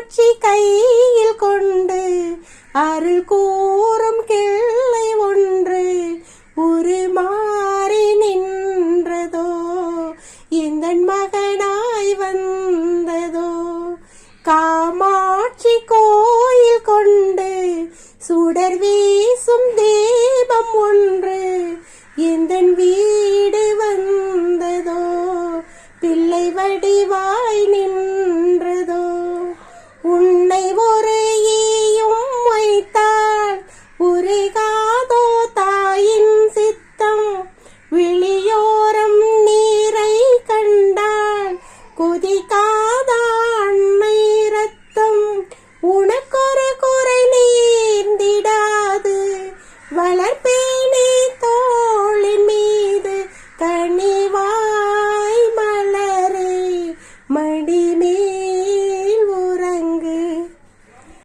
காமாட்சி கையில் கொண்டு அருள் கூறும் கிள்ளை ஒன்று உருமாறி நின்றதோ எந்தன் மகனாய் வந்ததோ. காமாட்சி கோயில் கொண்டு சுடர் வீசும் தீபம் ஒன்று எந்தன் வீடு வந்ததோ பிள்ளை வடிவாய்